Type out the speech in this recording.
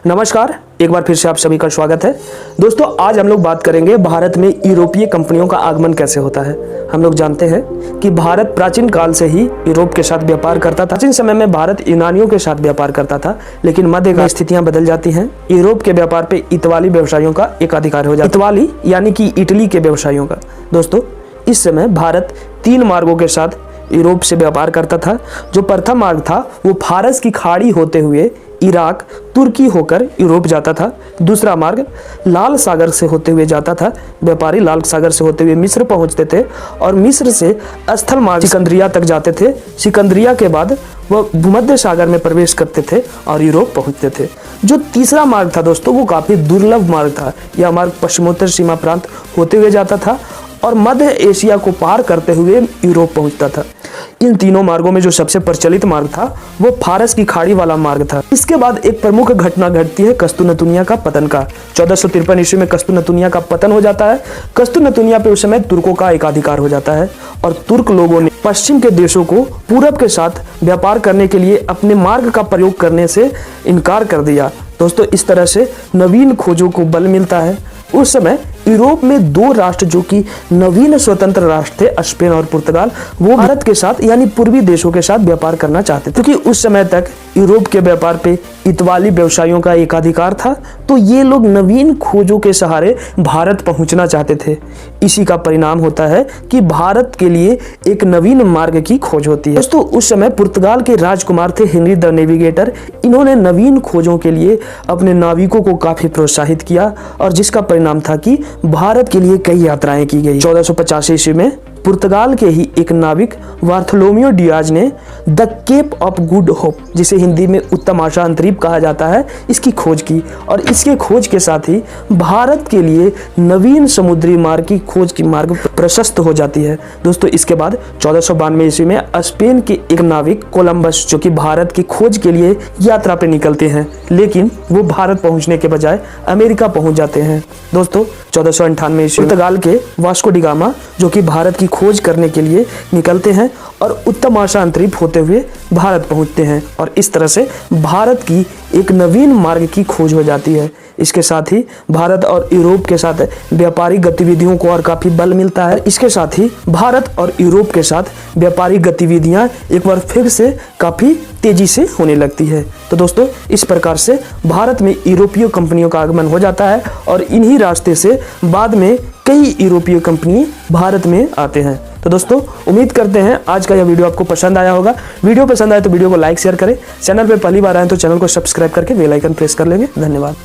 नमस्कार, एक बार फिर से आप सभी का स्वागत है। दोस्तों, आज हम लोग बात करेंगे भारत में यूरोपीय कंपनियों का आगमन कैसे होता है। हम लोग जानते हैं कि भारत प्राचीन काल से ही यूरोप के साथ व्यापार करता था। प्राचीन समय में भारत यूनानियों के साथ व्यापार करता था, लेकिन मध्य में स्थितियां बदल जाती हैं। यूरोप के व्यापार पे इतालवी व्यवसायियों का एकाधिकार हो जाता है। इतालवी यानी कि इटली के व्यवसायियों का। दोस्तों, इस समय भारत 3 मार्गों के साथ यूरोप से व्यापार करता था। जो प्रथम मार्ग था वो फारस की खाड़ी होते हुए इराक, तुर्की होकर यूरोप जाता था। दूसरा मार्ग लाल सागर से होते हुए जाता था। व्यापारी लाल सागर से होते हुए मिस्र पहुंचते थे और मिस्र से स्थल मार्ग सिकंदरिया तक जाते थे। सिकंदरिया के बाद वह भूमध्य सागर में प्रवेश करते थे और यूरोप पहुंचते थे। जो तीसरा मार्ग था दोस्तों, वो काफी दुर्लभ मार्ग था। यह मार्ग पश्चिमोत्तर सीमा प्रांत होते हुए जाता था और मध्य एशिया को पार करते हुए यूरोप पहुंचता था। इन तीनों मार्गों में जो सबसे प्रचलित मार्ग था वो फारस की खाड़ी वाला मार्ग था। इसके बाद एक प्रमुख घटना घटती है कस्तुनतुनिया का पतन का। 1453 ईस्वी में कस्तुनतुनिया का पतन हो जाता है। कस्तुनतुनिया पे उस समय तुर्कों का एकाधिकार हो जाता है और तुर्क लोगों ने पश्चिम के देशों को पूरब के साथ व्यापार करने के लिए अपने मार्ग का प्रयोग करने से इनकार कर दिया। दोस्तों, इस तरह से नवीन खोजों को बल मिलता है। उस समय यूरोप में 2 राष्ट्र जो कि नवीन स्वतंत्र राष्ट्र थे, स्पेन और पुर्तगाल, वो भारत के साथ यानी पूर्वी देशों के साथ व्यापार करना चाहते थे। क्योंकि उस समय तक यूरोप के व्यापार पे इतालवी व्यवसायियों का एकाधिकार था, तो ये लोग नवीन खोजों के सहारे भारत पहुंचना चाहते थे। इसी का परिणाम होता है कि भारत के लिए एक नवीन मार्ग की खोज होती है। दोस्तों, उस समय पुर्तगाल के राजकुमार थे हेनरी द नेविगेटर। इन्होंने नवीन खोजों के लिए अपने नाविकों को काफी प्रोत्साहित किया और जिसका परिणाम था कि भारत के लिए कई यात्राएं की गई। 1485 ईस्वी में पुर्तगाल के ही एक नाविक बार्थोलोमेओ डियाज ने the Cape of Good Hope, जिसे हिंदी में उत्तम आशा अंतरीप कहा जाता है, इसकी खोज की और इसके खोज के साथ ही भारत के लिए नवीन समुद्री मार्ग की खोज की मार्ग प्रशस्त हो जाती है। दोस्तों, इसके बाद 1492 ईस्वी में स्पेन के एक नाविक कोलंबस, जो कि भारत की खोज के लिए यात्रा पे निकलते हैं, लेकिन वो भारत पहुंचने के बजाय अमेरिका पहुंच जाते हैं। दोस्तों, 1498 ईस्वी पुर्तगाल के वास्को डी गामा, जो कि भारत की खोज करने के लिए निकलते हैं और उत्तम आशा अंतरीप होते हुए भारत पहुंचते हैं और इस तरह से भारत की एक नवीन मार्ग की खोज हो जाती है। इसके साथ ही भारत और यूरोप के साथ व्यापारिक गतिविधियों को और काफी बल मिलता है। इसके साथ ही भारत और यूरोप के साथ व्यापारिक गतिविधियां एक बार फिर से काफी तेजी से होने लगती है। तो दोस्तों, इस प्रकार से भारत में यूरोपीय कंपनियों का आगमन हो जाता है और इन्हीं रास्ते से बाद में कई यूरोपीय कंपनी भारत में आते हैं। तो दोस्तों, उम्मीद करते हैं आज का यह वीडियो आपको पसंद आया होगा। वीडियो पसंद आए तो वीडियो को लाइक शेयर करें। चैनल पे पहली बार आए तो चैनल को सब्सक्राइब करके बेल आइकन प्रेस कर लेंगे। धन्यवाद।